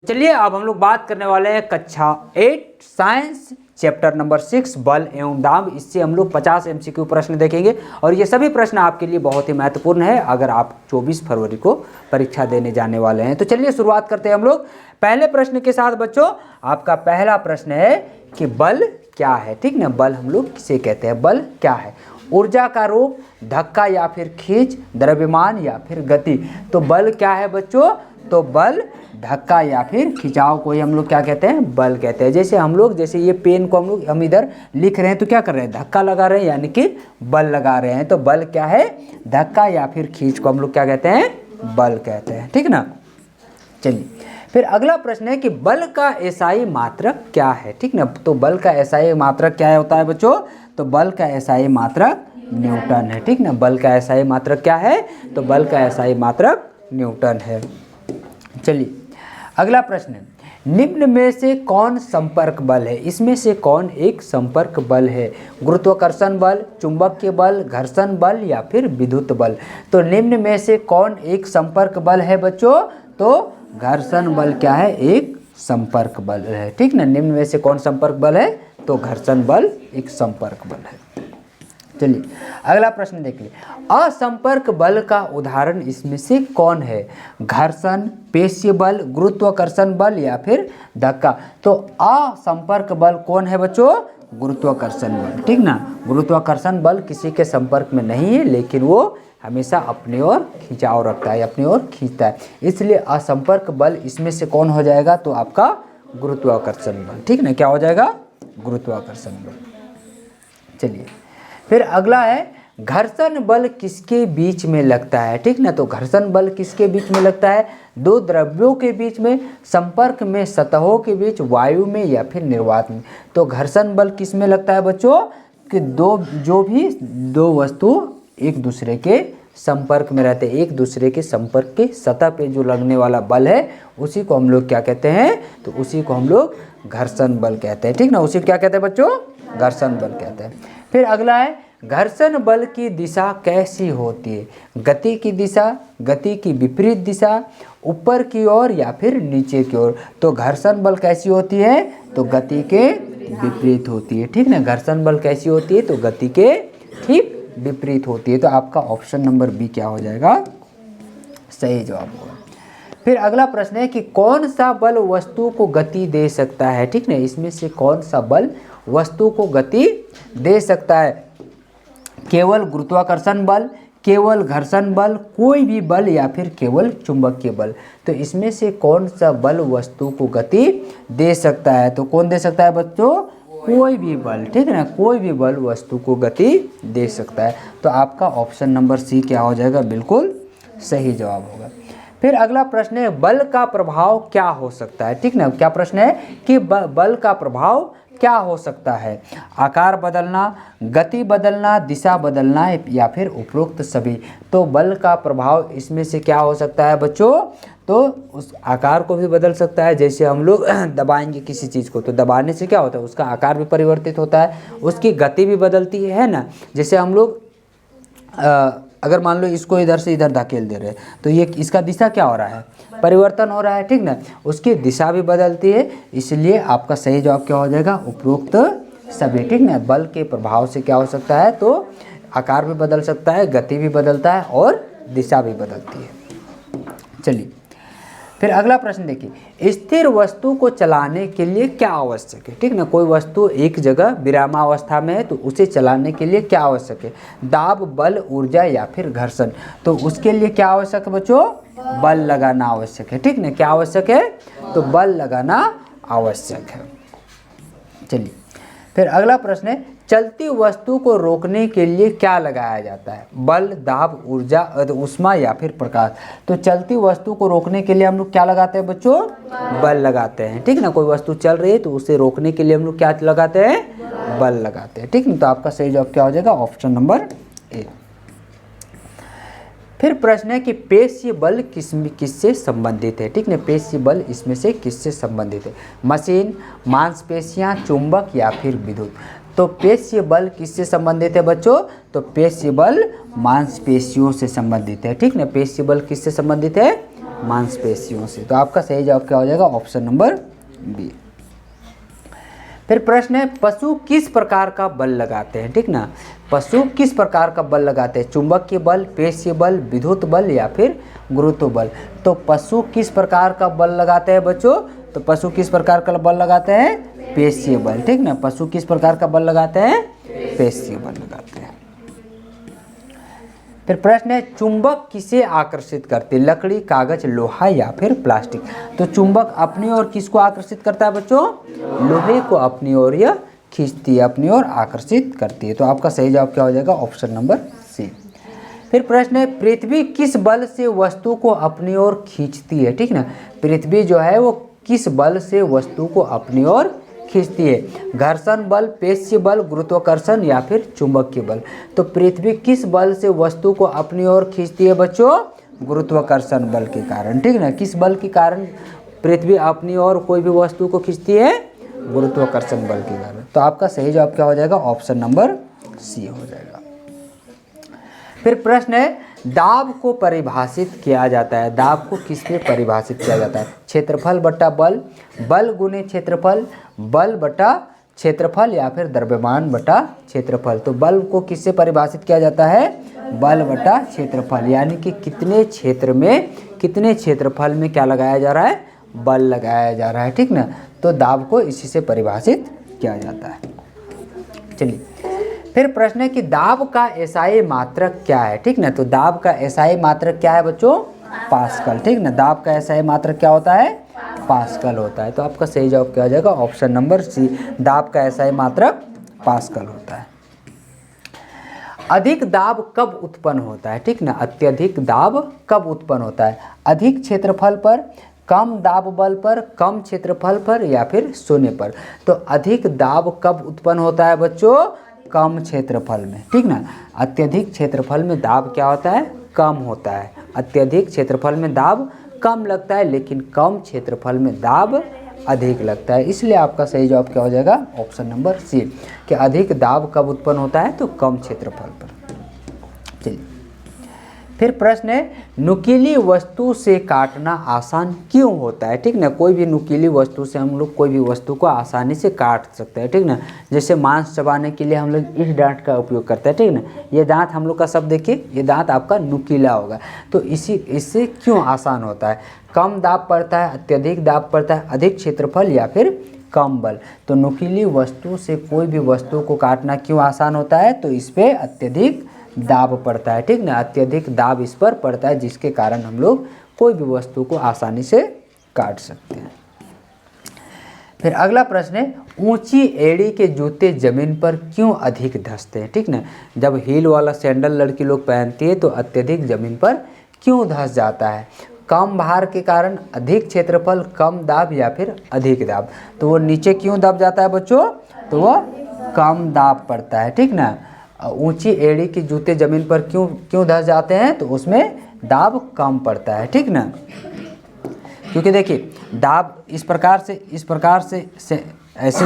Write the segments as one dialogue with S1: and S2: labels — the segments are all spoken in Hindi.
S1: चलिए अब हम लोग बात करने वाले हैं कक्षा 8 साइंस चैप्टर नंबर 6 बल एवं दाब। इससे हम लोग 50 एमसीक्यू प्रश्न देखेंगे और ये सभी प्रश्न आपके लिए बहुत ही महत्वपूर्ण है अगर आप 24 फरवरी को परीक्षा देने जाने वाले हैं। तो चलिए शुरुआत करते हैं हम लोग पहले प्रश्न के साथ। बच्चों आपका पहला प्रश्न है कि बल क्या है, ठीक ना। बल हम लोग किसे कहते हैं, बल क्या है? ऊर्जा का रूप, धक्का या फिर खींच, द्रव्यमान या फिर गति। तो बल क्या है बच्चों? तो बल धक्का या फिर खिंचाव को ही हम लोग क्या कहते हैं, बल कहते हैं। जैसे हम लोग जैसे ये पेन को हम इधर लिख रहे हैं तो क्या कर रहे हैं, धक्का लगा रहे हैं यानी कि बल लगा रहे हैं। तो बल क्या है, धक्का या फिर खींच को हम लोग क्या कहते हैं, बल कहते हैं, ठीक ना। चलिए फिर अगला प्रश्न है कि बल का एसआई मात्रक क्या है, ठीक ना। तो बल का एसआई मात्रक क्या होता है बच्चों? तो बल का एसआई मात्रक न्यूटन है, ठीक ना। बल का एसआई मात्रक क्या है? तो बल का एसआई मात्रक न्यूटन है। चलिए अगला प्रश्न है, निम्न में से कौन संपर्क बल है? इसमें से कौन एक संपर्क बल है? गुरुत्वाकर्षण बल, चुंबकीय बल, घर्षण बल या फिर विद्युत बल। तो निम्न में से कौन एक संपर्क बल है बच्चों? तो घर्षण बल क्या है, एक संपर्क बल है, ठीक ना। निम्न में से कौन संपर्क बल है? तो घर्षण बल एक संपर्क बल है। चलिए अगला प्रश्न देखिए, असंपर्क बल का उदाहरण इसमें से कौन है? घर्षण, पेशीय बल, गुरुत्वाकर्षण बल या फिर धक्का। तो असंपर्क बल कौन है बच्चों? गुरुत्वाकर्षण बल, ठीक ना। गुरुत्वाकर्षण बल किसी के संपर्क में नहीं है लेकिन वो हमेशा अपनी ओर खिंचाव रखता है, अपनी ओर खींचता है, इसलिए असंपर्क बल इसमें से कौन हो जाएगा? तो आपका गुरुत्वाकर्षण बल, ठीक ना। क्या हो जाएगा? गुरुत्वाकर्षण बल। चलिए फिर अगला है, घर्षण बल किसके बीच में लगता है, ठीक ना। तो घर्षण बल किसके बीच में लगता है? दो द्रव्यों के बीच में, संपर्क में, सतहों के बीच, वायु में या फिर निर्वात में। तो घर्षण बल किस में लगता है बच्चों? कि दो वस्तु एक दूसरे के संपर्क में रहते हैं, एक दूसरे के संपर्क के सतह पे जो लगने वाला बल है उसी को हम लोग क्या कहते हैं? तो उसी को हम लोग घर्षण बल कहते हैं, ठीक ना। उसी को क्या कहते हैं बच्चों? घर्षण बल कहते हैं। फिर अगला है, घर्षण बल की दिशा कैसी होती है? गति की दिशा, गति की विपरीत दिशा, ऊपर की ओर या फिर नीचे की ओर। तो घर्षण बल कैसी होती है? तो गति के विपरीत होती है, ठीक ना। घर्षण बल कैसी होती है? तो गति के ठीक विपरीत होती है। तो आपका ऑप्शन नंबर बी क्या हो जाएगा? सही जवाब होगा। फिर अगला प्रश्न है कि कौन सा बल वस्तु को गति दे सकता है, ठीक ना। इसमें से कौन सा बल वस्तु को गति दे सकता है? केवल गुरुत्वाकर्षण बल, केवल घर्षण बल, कोई भी बल या फिर केवल चुंबकीय बल। तो इसमें से कौन सा बल वस्तु को गति दे सकता है? तो कौन दे सकता है बच्चों? कोई भी बल, ठीक है ना। कोई भी बल वस्तु को गति दे सकता है। तो आपका ऑप्शन नंबर सी क्या हो जाएगा? बिल्कुल सही जवाब होगा। फिर अगला प्रश्न है, बल का प्रभाव क्या हो सकता है, ठीक ना। क्या प्रश्न है कि बल का प्रभाव क्या हो सकता है? आकार बदलना, गति बदलना, दिशा बदलना या फिर उपरोक्त सभी। तो बल का प्रभाव इसमें से क्या हो सकता है बच्चों? तो उस आकार को भी बदल सकता है, जैसे हम लोग दबाएंगे किसी चीज़ को तो दबाने से क्या होता है, उसका आकार भी परिवर्तित होता है, उसकी गति भी बदलती है ना। जैसे हम लोग अगर मान लो इसको इधर से इधर धकेल दे रहे हैं तो ये इसका दिशा क्या हो रहा है, परिवर्तन हो रहा है, ठीक ना। उसकी दिशा भी बदलती है, इसलिए आपका सही जवाब क्या हो जाएगा? उपरोक्त सभी, ठीक ना। बल के प्रभाव से क्या हो सकता है? तो आकार भी बदल सकता है, गति भी बदलता है और दिशा भी बदलती है। चलिए फिर अगला प्रश्न देखिए, स्थिर वस्तु को चलाने के लिए क्या आवश्यक है, ठीक ना। कोई वस्तु एक जगह विरामावस्था में है तो उसे चलाने के लिए क्या आवश्यक है? दाब, बल, ऊर्जा या फिर घर्षण। तो उसके लिए क्या आवश्यक है बच्चों? बल लगाना आवश्यक है, ठीक ना। क्या आवश्यक है? तो बल लगाना आवश्यक है। चलिए फिर अगला प्रश्न है, चलती वस्तु को रोकने के लिए क्या लगाया जाता है? बल, दाब, ऊर्जा, ऊष्मा या फिर प्रकाश। तो चलती वस्तु को रोकने के लिए हम लोग क्या लगाते हैं बच्चों? बल लगाते हैं, ठीक ना। कोई वस्तु चल रही है तो उसे रोकने के लिए हम लोग क्या लगाते हैं? बल लगाते हैं, ठीक ना। तो आपका सही जवाब क्या हो जाएगा? Option number A. फिर प्रश्न है कि पेशीय बल किससे संबंधित है, ठीक ना। पेशीय बल इसमें से किससे संबंधित है? मशीन, मांसपेशियां, चुंबक या फिर विद्युत। तो पेशीय बल किससे संबंधित है बच्चों? तो पेशीय बल मांसपेशियों से संबंधित है, ठीक ना। पेशीय बल किससे संबंधित है? मांसपेशियों से। तो आपका सही जवाब क्या हो जाएगा? Option number B. फिर प्रश्न है, पशु किस प्रकार का बल लगाते हैं? ठीक ना, पशु किस प्रकार का बल लगाते हैं? चुंबकीय बल, पेशीय बल, विद्युत बल या फिर गुरुत्व बल? तो पशु किस प्रकार का बल लगाते हैं बच्चों? तो पशु किस प्रकार का बल लगाते हैं? पेशीय बल। ठीक ना, पशु किस प्रकार का बल लगाते हैं? पेशीय बल लगाते हैं। फिर प्रश्न है, चुंबक किसे आकर्षित करती है? लकड़ी, कागज, लोहा या फिर प्लास्टिक? तो चुंबक अपनी ओर किसको आकर्षित करता है बच्चों? लोहे को अपनी ओर यह खींचती है, अपनी ओर आकर्षित करती है। तो आपका सही जवाब क्या हो जाएगा? Option number C. फिर प्रश्न है, पृथ्वी किस बल से वस्तु को अपनी ओर खींचती है? ठीक ना, पृथ्वी जो है वो किस बल से वस्तु को अपनी ओर खींचती है? घर्षण बल, पेशीय बल, गुरुत्वाकर्षण या फिर चुंबकीय बल? तो पृथ्वी किस बल से वस्तु को अपनी ओर खींचती है बच्चों? गुरुत्वाकर्षण बल के कारण। ठीक ना, किस बल के कारण पृथ्वी अपनी ओर कोई भी वस्तु को खींचती है? गुरुत्वाकर्षण बल के कारण। तो आपका सही जवाब क्या हो जाएगा? ऑप्शन नंबर सी हो जाएगा। फिर प्रश्न है, दाब को परिभाषित किया जाता है। दाब को किससे परिभाषित किया जाता है? क्षेत्रफल बटा बल, बल गुने क्षेत्रफल, बल बटा क्षेत्रफल या फिर द्रव्यमान बटा क्षेत्रफल? तो बल को किससे परिभाषित किया जाता है? बल बटा क्षेत्रफल, यानी कि कितने क्षेत्र में, कितने क्षेत्रफल में क्या लगाया जा रहा है? बल लगाया जा रहा है। ठीक ना, तो दाब को इसी से परिभाषित किया जाता है। चलिए, फिर प्रश्न है कि दाब का एसआई मात्रक क्या है? ठीक ना, तो दाब का एसआई मात्रक क्या है बच्चों? पास्कल। ठीक ना, दाब का एसआई मात्रक क्या होता है? पास्कल होता है। तो आपका सही जवाब क्या हो जाएगा? ऑप्शन नंबर सी, दाब का एसआई मात्रक पास्कल होता है। अधिक दाब कब उत्पन्न होता है? ठीक ना, अत्यधिक दाब कब उत्पन्न होता है? अधिक क्षेत्रफल पर, कम दाब बल पर, कम क्षेत्रफल पर या फिर शून्य पर? तो अधिक दाब कब उत्पन्न होता है बच्चों? कम क्षेत्रफल में। ठीक ना, अत्यधिक क्षेत्रफल में दाब क्या होता है? कम होता है। अत्यधिक क्षेत्रफल में दाब कम लगता है, लेकिन कम क्षेत्रफल में दाब अधिक लगता है। इसलिए आपका सही जवाब क्या हो जाएगा? ऑप्शन नंबर सी, कि अधिक दाब कब उत्पन्न होता है? तो कम क्षेत्रफल पर। चलिए, फिर प्रश्न है, नुकीली वस्तु से काटना आसान क्यों होता है? ठीक ना, कोई भी नुकीली वस्तु से हम लोग कोई भी वस्तु को आसानी से काट सकते हैं। ठीक ना, जैसे मांस चबाने के लिए हम लोग इस दांत का उपयोग करते हैं। ठीक ना, ये दांत हम लोग का, सब देखिए, ये दांत आपका नुकीला होगा। तो इससे क्यों आसान होता है? कम दाब पड़ता है, अत्यधिक दाब पड़ता है, अधिक क्षेत्रफल या फिर कम बल? तो नुकीली वस्तु से कोई भी वस्तु को काटना क्यों आसान होता है? तो इस पर अत्यधिक दाब पड़ता है। ठीक ना, अत्यधिक दाब इस पर पड़ता है, जिसके कारण हम लोग कोई भी वस्तु को आसानी से काट सकते हैं। फिर अगला प्रश्न है, ऊंची एड़ी के जूते जमीन पर क्यों अधिक धंसते हैं? ठीक ना, जब हील वाला सैंडल लड़की लोग पहनती है तो अत्यधिक जमीन पर क्यों धंस जाता है? कम भार के कारण, अधिक क्षेत्रफल, कम दाब या फिर अधिक दाब? तो वो नीचे क्यों दब जाता है बच्चों? तो वह कम दाब पड़ता है। ठीक ना, ऊंची एड़ी के जूते जमीन पर क्यों धंस जाते हैं? तो उसमें दाब कम पड़ता है। ठीक ना, क्योंकि देखिए, दाब इस प्रकार से ऐसे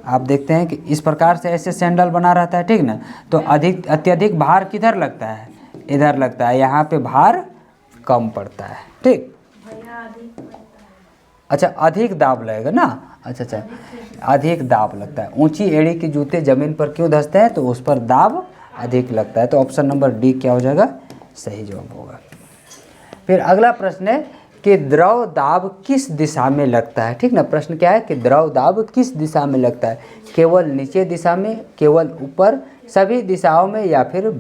S1: आप देखते हैं कि इस प्रकार से ऐसे सैंडल बना रहता है। ठीक ना, तो अत्यधिक भार किधर लगता है? इधर लगता है, यहाँ पे भार कम पड़ता है। ठीक, अच्छा, अधिक दाब लगेगा ना? अच्छा, अधिक दाब लगता है। ऊंची एड़ी के जूते जमीन पर क्यों धंसते हैं? तो उस पर दाब अधिक लगता है। तो ऑप्शन नंबर डी क्या हो जाएगा? सही जवाब होगा। फिर अगला प्रश्न है कि द्रव दाब किस दिशा में लगता है? ठीक ना, प्रश्न क्या है कि द्रव दाब किस दिशा में लगता है? केवल नीचे दिशा में, केवल ऊपर, सभी दिशाओं में या फिर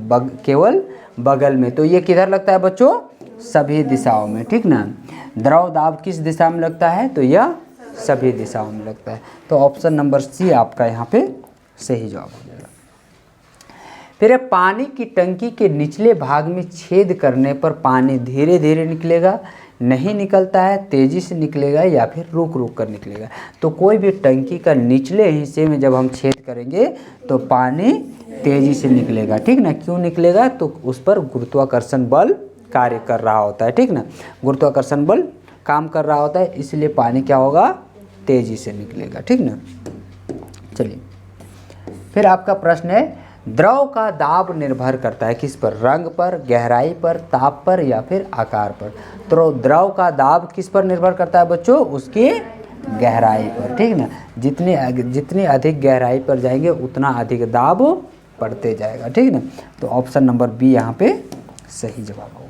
S1: केवल बगल में? तो ये किधर लगता है बच्चों? सभी दिशाओं में। ठीक ना, द्रव दाब किस दिशा में लगता है? तो यह सभी दिशाओं में लगता है। तो ऑप्शन नंबर सी आपका यहाँ पे सही जवाब हो जाएगा। फिर पानी की टंकी के निचले भाग में छेद करने पर पानी धीरे धीरे निकलेगा, नहीं निकलता है, तेजी से निकलेगा या फिर रुक रुक कर निकलेगा? तो कोई भी टंकी का निचले हिस्से में जब हम छेद करेंगे तो पानी तेजी से निकलेगा। ठीक ना, क्यों निकलेगा? तो उस पर गुरुत्वाकर्षण बल कार्य कर रहा होता है। ठीक ना, गुरुत्वाकर्षण बल काम कर रहा होता है, इसलिए पानी क्या होगा? तेजी से निकलेगा। ठीक ना, चलिए, फिर आपका प्रश्न है, द्रव का दाब निर्भर करता है किस पर? रंग पर, गहराई पर, ताप पर या फिर आकार पर। तो द्रव का दाब किस पर निर्भर करता है बच्चों? उसकी गहराई पर, ठीक ना। जितनी अधिक गहराई पर जाएंगे उतना अधिक दाब बढ़ते जाएगा, ठीक ना। तो ऑप्शन नंबर बी यहाँ पे सही जवाब होगा।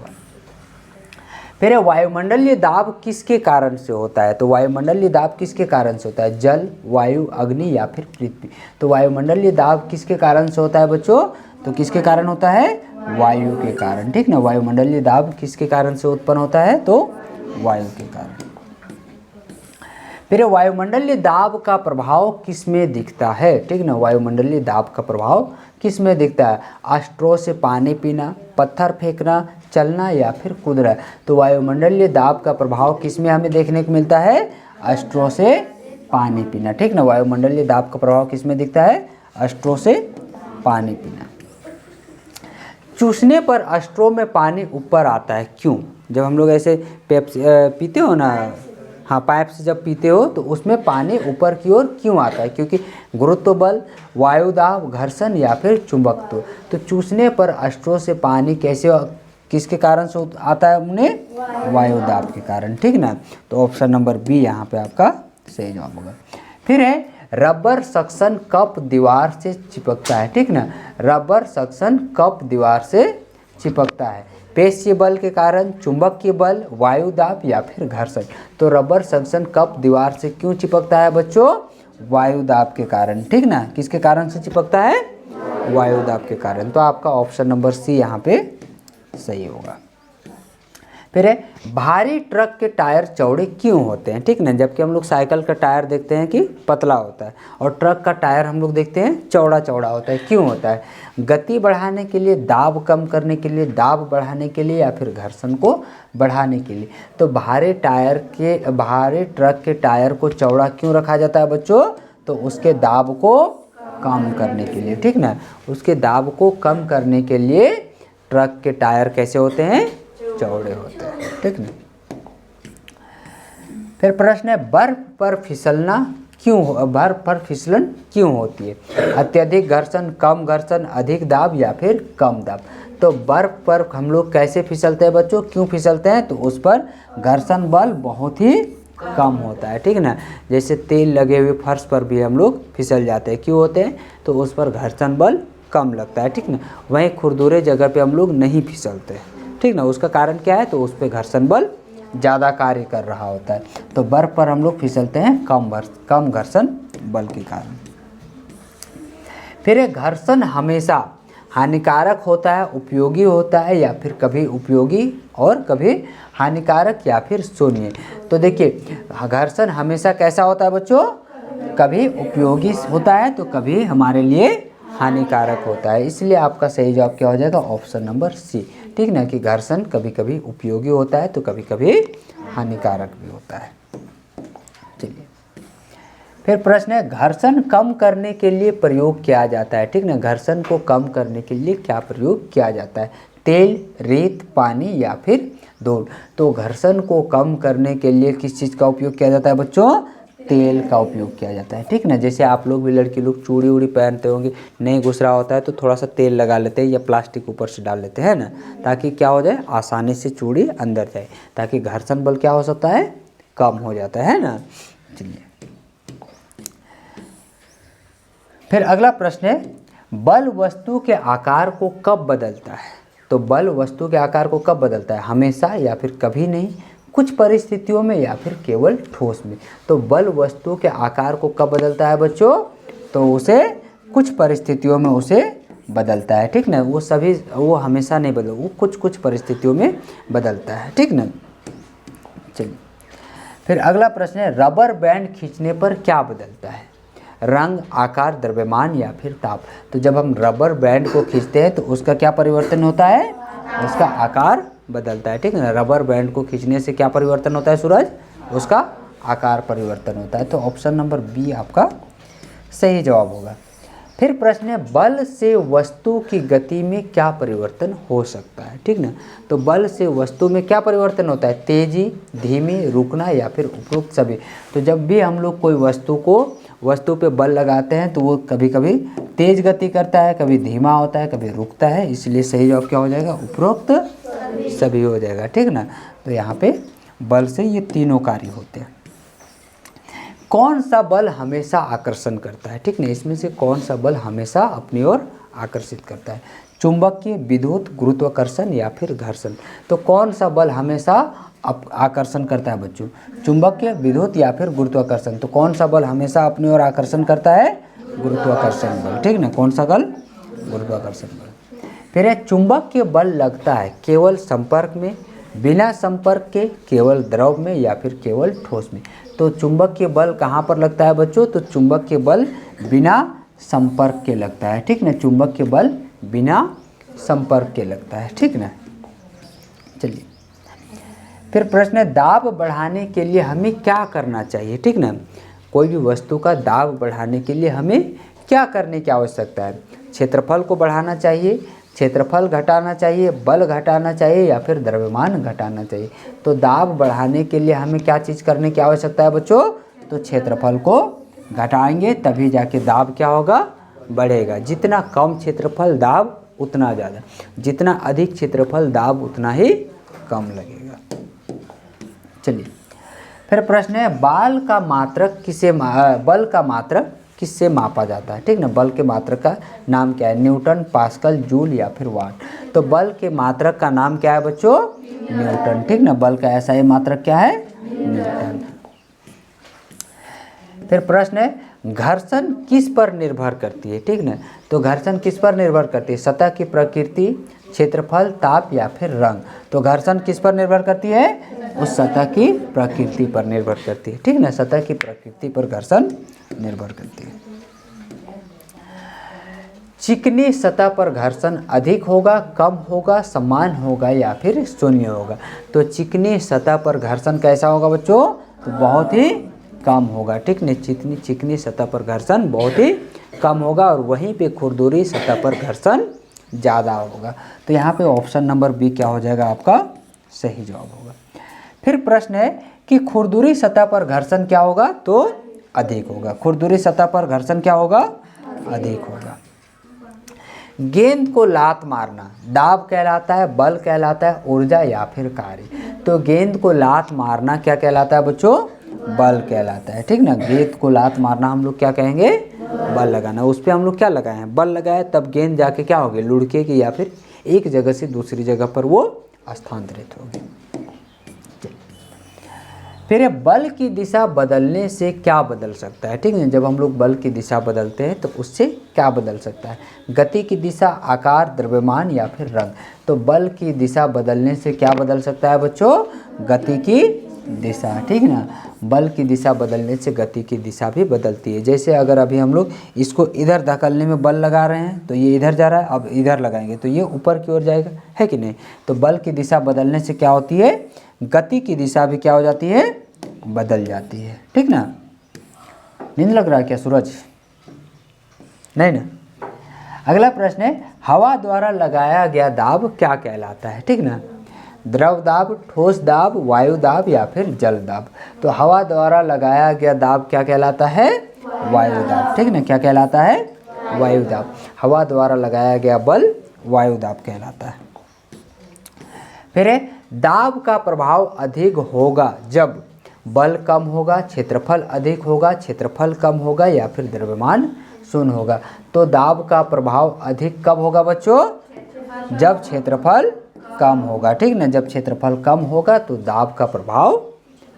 S1: फिर वायुमंडलीय दाब किसके कारण से होता है? तो वायुमंडलीय दाब किसके कारण से होता है? जल, वायु, अग्नि या फिर पृथ्वी। तो वायुमंडलीय दाब किसके कारण से होता है बच्चों? तो किसके कारण होता है? वायु के कारण, ठीक ना। वायुमंडलीय दाब किसके कारण से उत्पन्न होता है? तो वायु के कारण। फिर वायुमंडलीय दाब का प्रभाव किस में दिखता है? ठीक ना। वायुमंडलीय दाब का प्रभाव किस में दिखता है? अस्ट्रो से पानी पीना, पत्थर फेंकना, चलना या फिर कूदना। तो वायुमंडलीय दाब का प्रभाव किस में हमें देखने को मिलता है? अस्ट्रो से पानी पीना, ठीक ना। वायुमंडलीय दाब का प्रभाव किस में दिखता है? अस्ट्रो से पानी पीना। चूसने पर अस्ट्रो में पानी ऊपर आता है, क्यों? जब हम लोग ऐसे पीते हो ना, हाँ, पाइप से जब पीते हो तो उसमें पानी ऊपर की ओर क्यों आता है? क्योंकि गुरुत्व बल, वायुदाब, घर्षण या फिर चुंबकत्व। तो चूसने पर अस्ट्रो से पानी किसके कारण से आता है? उन्हें वायुदाब के कारण, ठीक ना। तो ऑप्शन नंबर बी यहाँ पे आपका सही जवाब होगा। फिर है रबर सक्शन कप दीवार से चिपकता है, ठीक ना। रबर सक्शन कप दीवार से चिपकता है, पेशीय बल के कारण, चुंबकीय बल, वायुदाब या फिर घर्षण। तो रबर सक्शन कप दीवार से क्यों चिपकता है बच्चों? वायुदाब के कारण, ठीक ना। किसके कारण से चिपकता है? वायुदाब के कारण। तो आपका ऑप्शन नंबर सी यहाँ पे सही होगा। फिर है भारी ट्रक के टायर चौड़े क्यों होते हैं? ठीक ना। जबकि हम लोग साइकिल का टायर देखते हैं कि पतला होता है और ट्रक का टायर हम लोग देखते हैं चौड़ा चौड़ा होता है, क्यों होता है? गति बढ़ाने के लिए, दाब कम करने के लिए, दाब बढ़ाने के लिए या फिर घर्षण को बढ़ाने के लिए। तो भारी ट्रक के टायर को चौड़ा क्यों रखा जाता है बच्चों? तो उसके दाब को कम करने के लिए, ठीक ना। उसके दाब को कम करने के लिए ट्रक के टायर कैसे होते हैं? चौड़े होते हैं, ठीक ना। फिर प्रश्न है बर्फ पर फिसलन क्यों होती है? अत्यधिक घर्षण, कम घर्षण, अधिक दाब या फिर कम दाब। तो बर्फ पर हम लोग कैसे फिसलते हैं बच्चों? क्यों फिसलते हैं? तो उस पर घर्षण बल बहुत ही कम होता है, ठीक ना। जैसे तेल लगे हुए फर्श पर भी हम लोग फिसल जाते हैं, क्यों होते हैं? तो उस पर घर्षण बल कम लगता है, ठीक ना। वहीं खुरदुरे जगह पे हम लोग नहीं फिसलते, ठीक ना। उसका कारण क्या है? तो उस पर घर्षण बल ज़्यादा कार्य कर रहा होता है। तो बर्फ पर हम लोग फिसलते हैं कम घर्षण बल के कारण। फिर घर्षण हमेशा हानिकारक होता है, उपयोगी होता है या फिर कभी उपयोगी और कभी हानिकारक या फिर शून्य। तो देखिए घर्षण हमेशा कैसा होता है बच्चों? कभी उपयोगी होता है तो कभी हमारे लिए हानिकारक होता है। इसलिए आपका सही जवाब क्या हो जाएगा? ऑप्शन नंबर सी, ठीक ना। कि घर्षण कभी कभी उपयोगी होता है तो कभी कभी हानिकारक भी होता है। चलिए फिर प्रश्न है घर्षण कम करने के लिए प्रयोग किया जाता है, ठीक ना। घर्षण को कम करने के लिए क्या प्रयोग किया जाता है? तेल, रेत, पानी या फिर धूल। तो घर्षण को कम करने के लिए किस चीज़ का उपयोग किया जाता है बच्चों? तेल का उपयोग किया जाता है, ठीक ना। जैसे आप लोग भी लड़की लोग चूड़ी उड़ी पहनते होंगे, नहीं घुस रहा होता है तो थोड़ा सा तेल लगा लेते हैं या प्लास्टिक ऊपर से डाल लेते हैं ना, ताकि क्या हो जाए? आसानी से चूड़ी अंदर जाए, ताकि घर्षण बल क्या हो सकता है? कम हो जाता है ना। चलिए फिर अगला प्रश्न है बल वस्तु के आकार को कब बदलता है? तो बल वस्तु के आकार को कब बदलता है? हमेशा या फिर कभी नहीं, कुछ परिस्थितियों में या फिर केवल ठोस में। तो बल वस्तु के आकार को कब बदलता है बच्चों? तो उसे कुछ परिस्थितियों में उसे बदलता है, ठीक ना। वो हमेशा नहीं बदल, वो कुछ परिस्थितियों में बदलता है, ठीक ना। चलिए फिर अगला प्रश्न है रबर बैंड खींचने पर क्या बदलता है? रंग, आकार, द्रव्यमान या फिर ताप। तो जब हम रबर बैंड को खींचते हैं तो उसका क्या परिवर्तन होता है? उसका आकार बदलता है, ठीक है ना। रबर बैंड को खींचने से क्या परिवर्तन होता है सूरज? उसका आकार परिवर्तन होता है। तो ऑप्शन नंबर बी आपका सही जवाब होगा। फिर प्रश्न है बल से वस्तु की गति में क्या परिवर्तन हो सकता है, ठीक ना। तो बल से वस्तु में क्या परिवर्तन होता है? तेजी, धीमी, रुकना या फिर उपरोक्त सभी। तो जब भी हम लोग कोई वस्तु को वस्तु पे बल लगाते हैं तो वो कभी कभी तेज गति करता है, कभी धीमा होता है, कभी रुकता है, इसलिए सही जवाब क्या हो जाएगा? उपरोक्त सभी हो जाएगा। ठीक ना। तो यहाँ पे बल से ये तीनों कार्य होते हैं। कौन सा बल हमेशा आकर्षण करता है? ठीक ना, इसमें से कौन सा बल हमेशा अपनी ओर आकर्षित करता है? चुंबकीय, विद्युत, गुरुत्वाकर्षण या फिर घर्षण। तो कौन सा बल हमेशा आकर्षण करता है बच्चों? चुंबकीय, विद्युत या फिर गुरुत्वाकर्षण। तो कौन सा बल हमेशा अपनी ओर आकर्षण करता है? गुरुत्वाकर्षण बल। ठीक ना, कौन सा बल? गुरुत्वाकर्षण बल। फिर है चुंबकीय बल लगता है केवल संपर्क में, बिना संपर्क के, केवल द्रव में या फिर केवल ठोस में। तो चुंबकीय बल कहाँ पर लगता है बच्चों? तो चुंबकीय बल बिना संपर्क के लगता है। ठीक ना, चुंबकीय बल बिना संपर्क के लगता है। ठीक ना। चलिए फिर प्रश्न है दाब बढ़ाने के लिए हमें क्या करना चाहिए? ठीक ना, कोई भी वस्तु का दाब बढ़ाने के लिए हमें क्या करने की आवश्यकता है? क्षेत्रफल को बढ़ाना चाहिए, क्षेत्रफल घटाना चाहिए, बल घटाना चाहिए या फिर द्रव्यमान घटाना चाहिए। तो दाब बढ़ाने के लिए हमें क्या चीज़ करने की आवश्यकता है बच्चों? तो क्षेत्रफल को घटाएंगे तभी जाके दाब क्या होगा? बढ़ेगा। जितना कम क्षेत्रफल दाब उतना ज़्यादा, जितना अधिक क्षेत्रफल दाब उतना ही कम लगेगा। चलिए फिर प्रश्न है बल का मात्रक किससे मापा जाता है? ठीक ना, बल के मात्रक का नाम क्या है? न्यूटन, पास्कल, जूल या फिर वाट। तो बल के मात्रक का नाम क्या है बच्चों? न्यूटन। ठीक ना, बल का ऐसा ही मात्रक क्या है? न्यूटन। फिर प्रश्न है घर्षण किस पर निर्भर करती है? ठीक ना, तो घर्षण किस पर निर्भर करती है? सतह की प्रकृति, क्षेत्रफल, ताप या फिर रंग। तो घर्षण किस पर निर्भर करती है? उस सतह की प्रकृति पर निर्भर करती है। ठीक ना, सतह की प्रकृति पर घर्षण निर्भर करती है। चिकनी सतह पर घर्षण अधिक होगा, कम होगा, समान होगा या फिर शून्य होगा। तो चिकनी सतह पर घर्षण कैसा होगा बच्चों? तो बहुत ही कम होगा। ठीक ना, चिकनी सतह पर घर्षण बहुत ही कम होगा और वहीं पे खुरदुरी सतह पर घर्षण ज़्यादा होगा। तो यहाँ पे ऑप्शन नंबर बी क्या हो जाएगा? आपका सही जवाब होगा। फिर प्रश्न है कि खुरदुरी सतह पर घर्षण क्या होगा? तो अधिक होगा। खुरदुरी सतह पर घर्षण क्या होगा? अधिक होगा। गेंद को लात मारना दाब कहलाता है, बल कहलाता है, ऊर्जा या फिर कार्य। तो गेंद को लात मारना क्या कहलाता है बच्चों? बल कहलाता है। ठीक ना, गेंद को लात मारना हम लोग क्या कहेंगे? बल लगाना। उस पर हम लोग क्या लगाए हैं? बल लगाए, तब गेंद जाके क्या होगी? लुढ़केगी या फिर एक जगह से दूसरी जगह पर वो स्थानांतरित होगी। फिर बल की दिशा बदलने से क्या बदल सकता है? ठीक है, जब हम लोग बल की दिशा बदलते हैं तो उससे क्या बदल सकता है? गति की दिशा, आकार, द्रव्यमान या फिर रंग। तो बल की दिशा बदलने से क्या बदल सकता है बच्चों? गति की दिशा। ठीक ना, बल की दिशा बदलने से गति की दिशा भी बदलती है। जैसे अगर अभी हम लोग इसको इधर धकेलने में बल लगा रहे हैं तो ये इधर जा रहा है, अब इधर लगाएंगे तो ये ऊपर की ओर जाएगा, है कि नहीं? तो बल की दिशा बदलने से क्या होती है? गति की दिशा भी क्या हो जाती है? बदल जाती है। ठीक ना। नींद लग रहा है क्या सूरज? नहीं ना। अगला प्रश्न है हवा द्वारा लगाया गया दाब क्या कहलाता है? ठीक ना, द्रव दाब, ठोस दाब, वायु दाब या फिर जल दाब। तो हवा द्वारा लगाया गया दाब क्या कहलाता है? वायु दाब। ठीक ना, क्या कहलाता है? वायु दाब। हवा द्वारा लगाया गया बल वायु दाब कहलाता है। फिर दाब का प्रभाव अधिक होगा जब बल कम होगा, क्षेत्रफल अधिक होगा, क्षेत्रफल कम होगा या फिर द्रव्यमान शून्य होगा। तो दाब का प्रभाव अधिक कब होगा बच्चों? जब क्षेत्रफल कम होगा। ठीक ना, जब क्षेत्रफल कम होगा तो दाब का प्रभाव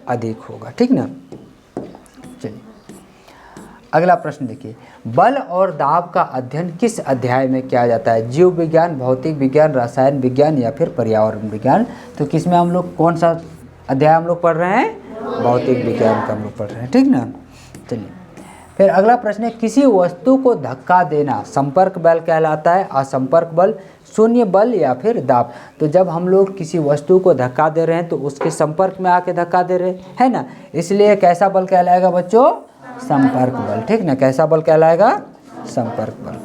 S1: अधिक होगा। ठीक ना। चलिए अगला प्रश्न देखिए, बल और दाब का अध्ययन किस अध्याय में किया जाता है? जीव विज्ञान, भौतिक विज्ञान, रसायन विज्ञान या फिर पर्यावरण विज्ञान। तो किसमें हम लोग कौन सा अध्याय हम लोग पढ़ रहे हैं? भौतिक विज्ञान का हम लोग पढ़ रहे हैं। ठीक ना। चलिए फिर अगला प्रश्न है किसी वस्तु को धक्का देना संपर्क बल कहलाता है, असंपर्क बल, शून्य बल या फिर दाब। तो जब हम लोग किसी वस्तु को धक्का दे रहे हैं तो उसके संपर्क में आके धक्का दे रहे हैं ना, इसलिए कैसा बल कहलाएगा बच्चों? संपर्क बल। ठीक ना, कैसा बल कहलाएगा? संपर्क बल।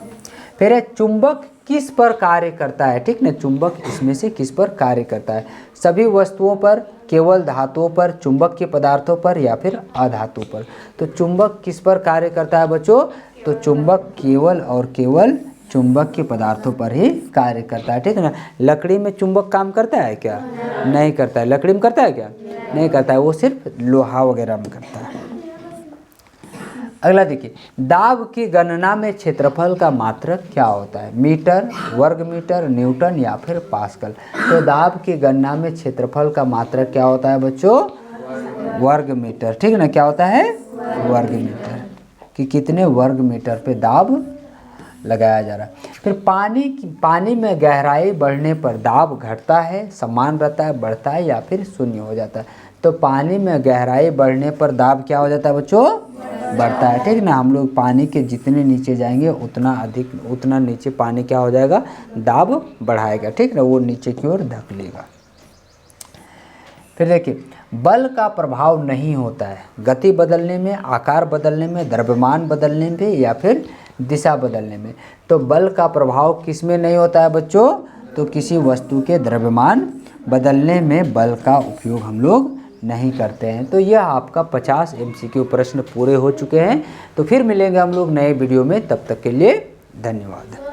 S1: फिर है चुंबक किस पर कार्य करता है, ठीक ना, चुंबक इसमें से किस पर कार्य करता है, सभी वस्तुओं पर, केवल धातुओं पर, चुंबक के पदार्थों पर या फिर अधातु पर। तो चुंबक किस पर कार्य करता है बच्चों, तो चुंबक केवल और केवल चुंबक के पदार्थों पर ही कार्य करता है, ठीक है ना। लकड़ी में चुंबक काम करता है क्या, नहीं करता है। लकड़ी में करता है क्या, नहीं करता है, वो सिर्फ लोहा वगैरह में करता है। अगला देखिए, दाब की गणना में क्षेत्रफल का मात्रक क्या होता है, मीटर, वर्ग मीटर, न्यूटन या फिर पास्कल। तो दाब की गणना में क्षेत्रफल का मात्रक क्या होता है बच्चों, वर्ग मीटर, ठीक है ना। क्या होता है, वर्ग मीटर, कि कितने वर्ग मीटर पे दाब लगाया जा रहा है। फिर पानी में गहराई बढ़ने पर दाब घटता है, समान रहता है, बढ़ता है या फिर शून्य हो जाता है। तो पानी में गहराई बढ़ने पर दाब क्या हो जाता है बच्चों, बढ़ता है, ठीक ना। हम लोग पानी के जितने नीचे जाएंगे उतना नीचे पानी क्या हो जाएगा, दाब बढ़ाएगा, ठीक ना, वो नीचे की ओर धकेलेगा। फिर देखिए, बल का प्रभाव नहीं होता है गति बदलने में, आकार बदलने में, द्रव्यमान बदलने में या फिर दिशा बदलने में। तो बल का प्रभाव किस में नहीं होता है बच्चों, तो किसी वस्तु के द्रव्यमान बदलने में बल का उपयोग हम लोग नहीं करते हैं। तो यह आपका 50 MCQ प्रश्न पूरे हो चुके हैं। तो फिर मिलेंगे हम लोग नए वीडियो में, तब तक के लिए धन्यवाद।